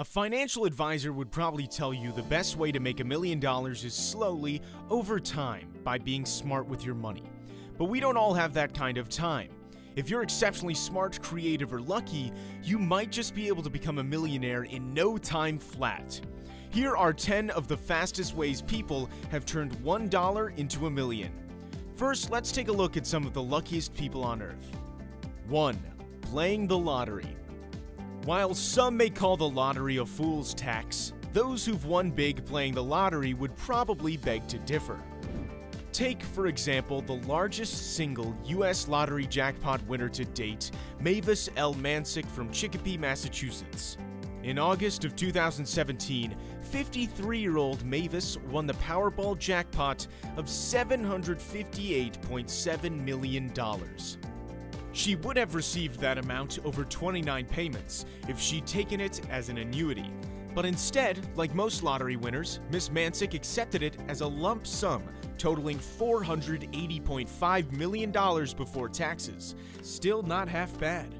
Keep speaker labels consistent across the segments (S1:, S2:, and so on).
S1: A financial advisor would probably tell you the best way to make $1 million is slowly, over time, by being smart with your money. But we don't all have that kind of time. If you're exceptionally smart, creative, or lucky, you might just be able to become a millionaire in no time flat. Here are 10 of the fastest ways people have turned $1 into $1 million. First, let's take a look at some of the luckiest people on Earth. 1. Playing the lottery. While some may call the lottery a fool's tax, those who've won big playing the lottery would probably beg to differ. Take, for example, the largest single U.S. lottery jackpot winner to date, Mavis L. Mansick from Chicopee, Massachusetts. In August of 2017, 53-year-old Mavis won the Powerball jackpot of $758.7 million. She would have received that amount over 29 payments if she'd taken it as an annuity. But instead, like most lottery winners, Miss Mansick accepted it as a lump sum, totaling $480.5 million before taxes. Still not half bad.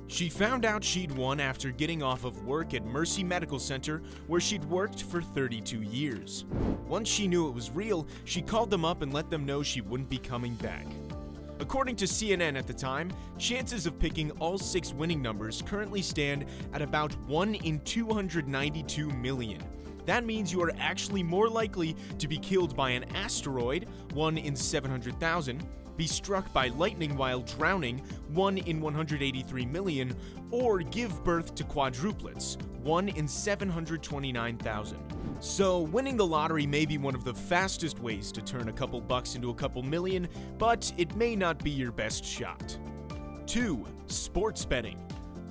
S1: She found out she'd won after getting off of work at Mercy Medical Center, where she'd worked for 32 years. Once she knew it was real, she called them up and let them know she wouldn't be coming back. According to CNN at the time, chances of picking all 6 winning numbers currently stand at about 1 in 292 million. That means you are actually more likely to be killed by an asteroid, 1 in 700,000, be struck by lightning while drowning, 1 in 183 million, or give birth to quadruplets, 1 in 729,000. So, winning the lottery may be one of the fastest ways to turn a couple bucks into a couple million, but it may not be your best shot. 2. Sports betting.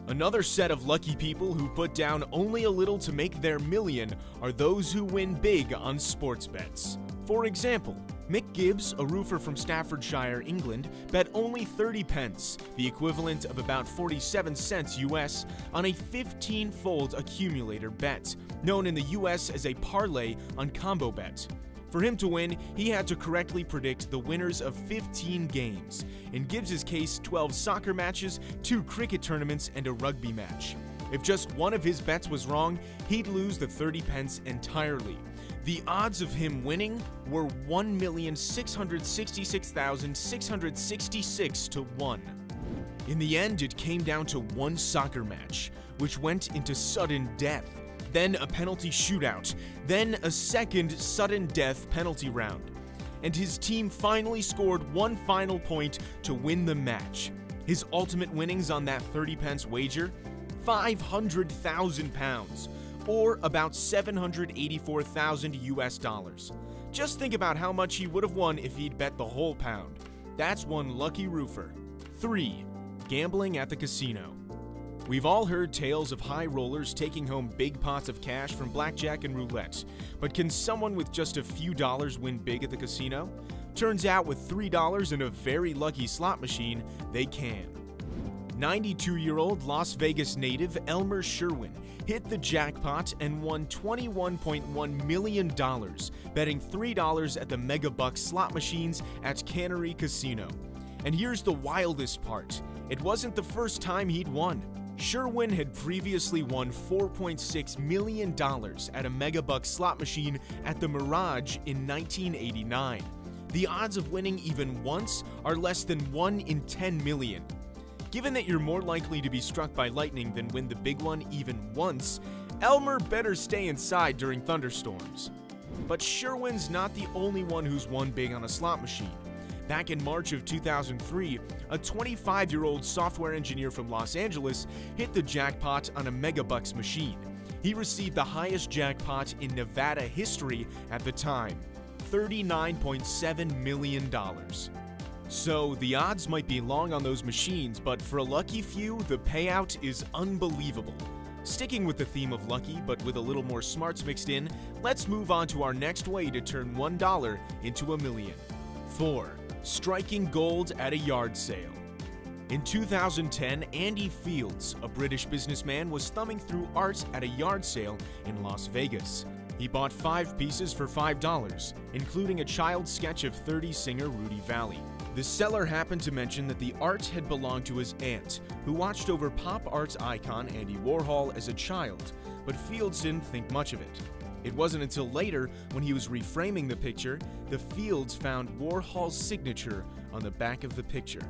S1: Another set of lucky people who put down only a little to make their million are those who win big on sports bets. For example, Mick Gibbs, a roofer from Staffordshire, England, bet only 30 pence, the equivalent of about 47 cents US, on a 15-fold accumulator bet, known in the US as a parlay on combo bet. For him to win, he had to correctly predict the winners of 15 games. In Gibbs's case, 12 soccer matches, 2 cricket tournaments, and a rugby match. If just one of his bets was wrong, he'd lose the 30 pence entirely. The odds of him winning were 1,666,666 to 1. In the end, it came down to one soccer match, which went into sudden death, then a penalty shootout, then a second sudden death penalty round. And his team finally scored one final point to win the match. His ultimate winnings on that 30 pence wager? £500,000. Or about 784,000 US dollars. Just think about how much he would have won if he'd bet the whole pound. That's one lucky roofer. 3. Gambling at the casino. We've all heard tales of high rollers taking home big pots of cash from blackjack and roulette, but can someone with just a few dollars win big at the casino? Turns out with $3 and a very lucky slot machine, they can. 92-year-old Las Vegas native Elmer Sherwin hit the jackpot and won $21.1 million, betting $3 at the Megabucks slot machines at Cannery Casino. And here's the wildest part. It wasn't the first time he'd won. Sherwin had previously won $4.6 million at a Megabucks slot machine at the Mirage in 1989. The odds of winning even once are less than 1 in 10 million. Given that you're more likely to be struck by lightning than win the big one even once, Elmer better stay inside during thunderstorms. But Sherwin's not the only one who's won big on a slot machine. Back in March of 2003, a 25-year-old software engineer from Los Angeles hit the jackpot on a Megabucks machine. He received the highest jackpot in Nevada history at the time, $39.7 million. So, the odds might be long on those machines, but for a lucky few, the payout is unbelievable. Sticking with the theme of lucky, but with a little more smarts mixed in, let's move on to our next way to turn $1 into $1 million. 4. Striking gold at a yard sale. In 2010, Andy Fields, a British businessman, was thumbing through art at a yard sale in Las Vegas. He bought 5 pieces for $5, including a child sketch of 30 singer Rudy Valley. The seller happened to mention that the art had belonged to his aunt, who watched over pop art icon Andy Warhol as a child, but Fields didn't think much of it. It wasn't until later, when he was reframing the picture, that Fields found Warhol's signature on the back of the picture.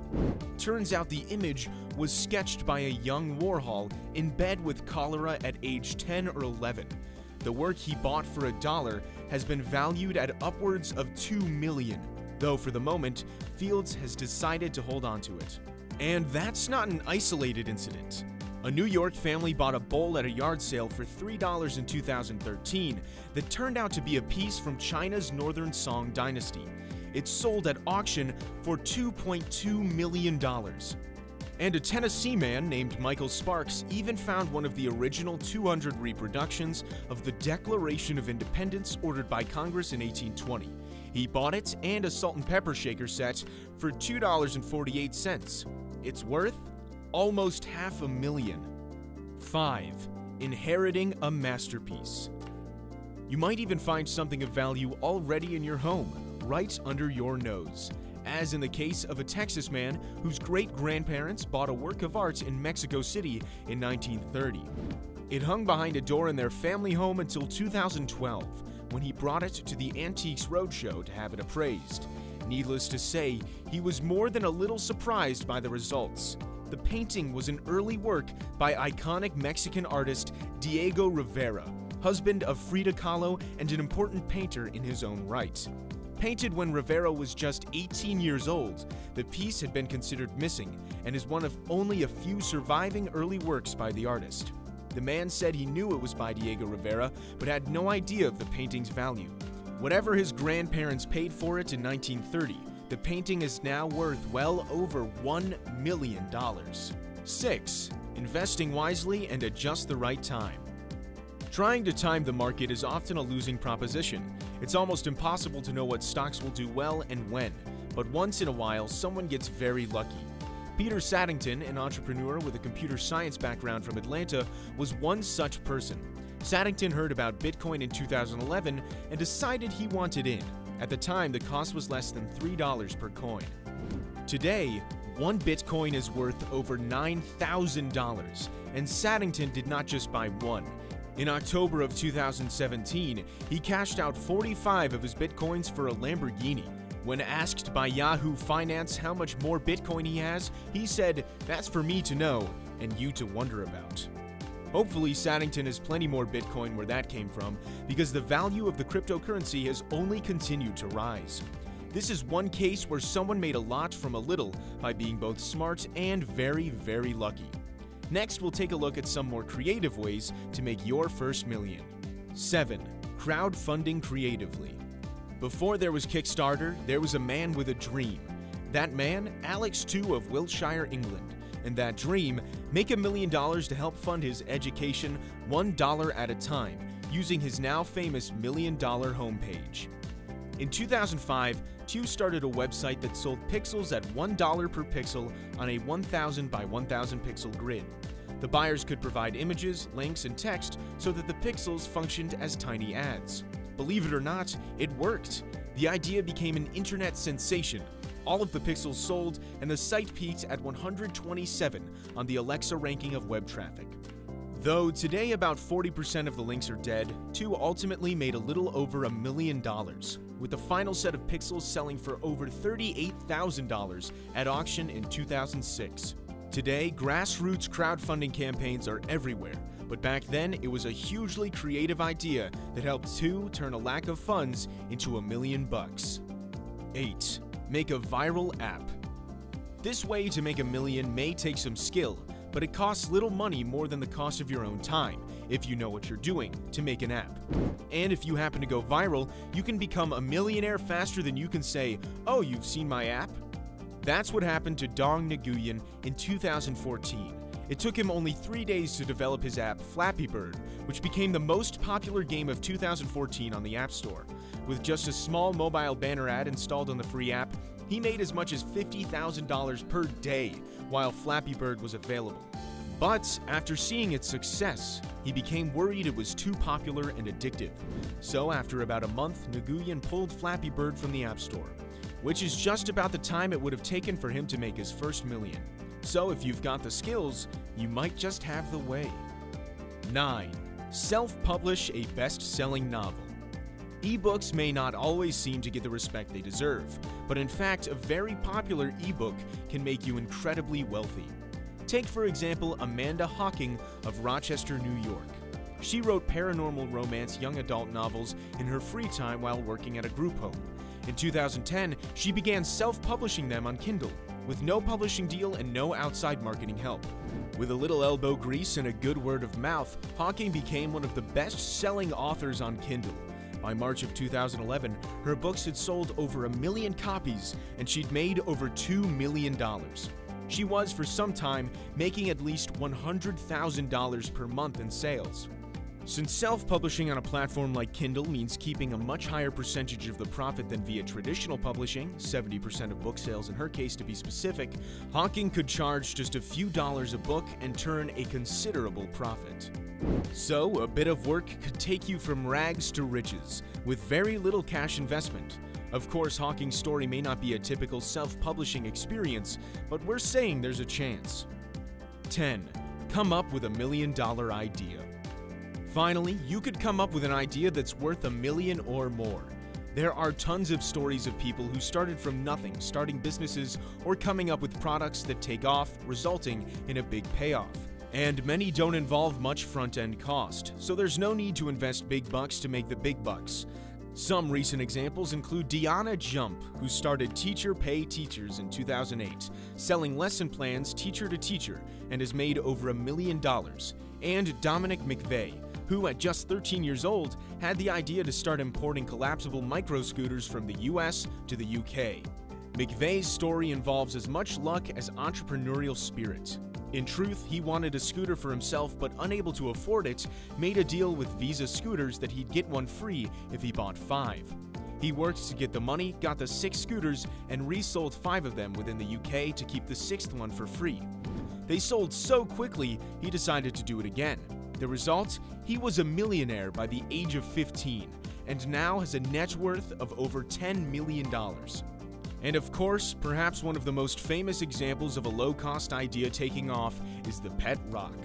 S1: Turns out the image was sketched by a young Warhol in bed with cholera at age 10 or 11. The work he bought for $1 has been valued at upwards of $2 million, though for the moment, Fields has decided to hold on to it. And that's not an isolated incident. A New York family bought a bowl at a yard sale for $3 in 2013 that turned out to be a piece from China's Northern Song dynasty. It sold at auction for $2.2 million. And a Tennessee man named Michael Sparks even found one of the original 200 reproductions of the Declaration of Independence ordered by Congress in 1820. He bought it and a salt and pepper shaker set for $2.48. It's worth almost $500,000. 5. Inheriting a masterpiece. You might even find something of value already in your home, right under your nose, as in the case of a Texas man whose great-grandparents bought a work of art in Mexico City in 1930. It hung behind a door in their family home until 2012, when he brought it to the Antiques Roadshow to have it appraised. Needless to say, he was more than a little surprised by the results. The painting was an early work by iconic Mexican artist Diego Rivera, husband of Frida Kahlo and an important painter in his own right. Painted when Rivera was just 18 years old, the piece had been considered missing and is one of only a few surviving early works by the artist. The man said he knew it was by Diego Rivera, but had no idea of the painting's value. Whatever his grandparents paid for it in 1930, the painting is now worth well over $1 million. 6. Investing wisely and at just the right time. Trying to time the market is often a losing proposition. It's almost impossible to know what stocks will do well and when, but once in a while, someone gets very lucky. Peter Saddington, an entrepreneur with a computer science background from Atlanta, was one such person. Saddington heard about Bitcoin in 2011 and decided he wanted in. At the time, the cost was less than $3 per coin. Today, one Bitcoin is worth over $9,000, and Saddington did not just buy one. In October of 2017, he cashed out 45 of his Bitcoins for a Lamborghini. When asked by Yahoo Finance how much more Bitcoin he has, he said, "That's for me to know and you to wonder about." Hopefully, Saddington has plenty more Bitcoin where that came from, because the value of the cryptocurrency has only continued to rise. This is one case where someone made a lot from a little by being both smart and very, very lucky. Next, we'll take a look at some more creative ways to make your first million. 7. Crowdfunding creatively. Before there was Kickstarter, there was a man with a dream. That man, Alux II of Wiltshire, England. And that dream, make $1 million to help fund his education $1 at a time, using his now famous $1 Million homepage. In 2005, Tew started a website that sold pixels at $1 per pixel on a 1000 by 1000 pixel grid. The buyers could provide images, links, and text so that the pixels functioned as tiny ads. Believe it or not, it worked. The idea became an internet sensation. All of the pixels sold, and the site peaked at 127 on the Alexa ranking of web traffic. Though today about 40% of the links are dead, Tew ultimately made a little over $1 million, with the final set of pixels selling for over $38,000 at auction in 2006. Today, grassroots crowdfunding campaigns are everywhere, but back then it was a hugely creative idea that helped Tew turn a lack of funds into $1 million. 8. Make a viral app. This way to make $1 million may take some skill, but it costs little money more than the cost of your own time, if you know what you're doing, to make an app. And if you happen to go viral, you can become a millionaire faster than you can say, "Oh, you've seen my app?" That's what happened to Dong Nguyen in 2014. It took him only 3 days to develop his app Flappy Bird, which became the most popular game of 2014 on the App Store. With just a small mobile banner ad installed on the free app, he made as much as $50,000 per day while Flappy Bird was available. But after seeing its success, he became worried it was too popular and addictive. So after about a month, Nguyen pulled Flappy Bird from the App Store, which is just about the time it would have taken for him to make his first million. So if you've got the skills, you might just have the way. 9. Self-publish a best-selling novel. Ebooks may not always seem to get the respect they deserve, but in fact, a very popular ebook can make you incredibly wealthy. Take, for example, Amanda Hawking of Rochester, New York. She wrote paranormal romance young adult novels in her free time while working at a group home. In 2010, she began self-publishing them on Kindle, with no publishing deal and no outside marketing help. With a little elbow grease and a good word of mouth, Hawking became one of the best-selling authors on Kindle. By March of 2011, her books had sold over 1 million copies, and she'd made over $2 million. She was, for some time, making at least $100,000 per month in sales. Since self-publishing on a platform like Kindle means keeping a much higher percentage of the profit than via traditional publishing, 70% of book sales in her case to be specific, Hawking could charge just a few dollars a book and turn a considerable profit. So, a bit of work could take you from rags to riches, with very little cash investment. Of course, Hawking's story may not be a typical self-publishing experience, but we're saying there's a chance. 10. Come up with $1 million idea. Finally, you could come up with an idea that's worth $1 million or more. There are tons of stories of people who started from nothing, starting businesses or coming up with products that take off, resulting in a big payoff. And many don't involve much front-end cost, so there's no need to invest big bucks to make the big bucks. Some recent examples include Deanna Jump, who started Teacher Pay Teachers in 2008, selling lesson plans teacher to teacher, and has made over $1 million, and Dominic McVeigh, who at just 13 years old had the idea to start importing collapsible micro-scooters from the US to the UK. McVeigh's story involves as much luck as entrepreneurial spirit. In truth, he wanted a scooter for himself, but unable to afford it, made a deal with Visa Scooters that he'd get one free if he bought 5. He worked to get the money, got the 6 scooters, and resold 5 of them within the UK to keep the 6th one for free. They sold so quickly, he decided to do it again. The result? He was a millionaire by the age of 15, and now has a net worth of over $10 million. And of course, perhaps one of the most famous examples of a low-cost idea taking off is the pet rock.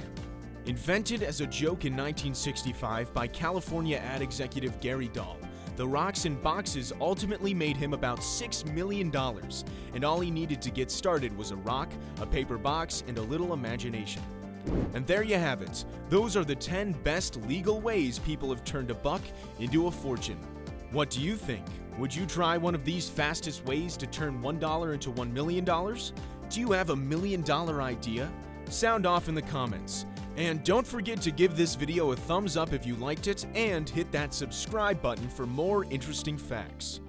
S1: Invented as a joke in 1965 by California ad executive Gary Dahl, the rocks in boxes ultimately made him about $6 million, and all he needed to get started was a rock, a paper box, and a little imagination. And there you have it. Those are the 10 best legal ways people have turned a buck into a fortune. What do you think? Would you try one of these fastest ways to turn $1 into $1 million? Do you have $1 million idea? Sound off in the comments. And don't forget to give this video a thumbs up if you liked it, and hit that subscribe button for more interesting facts.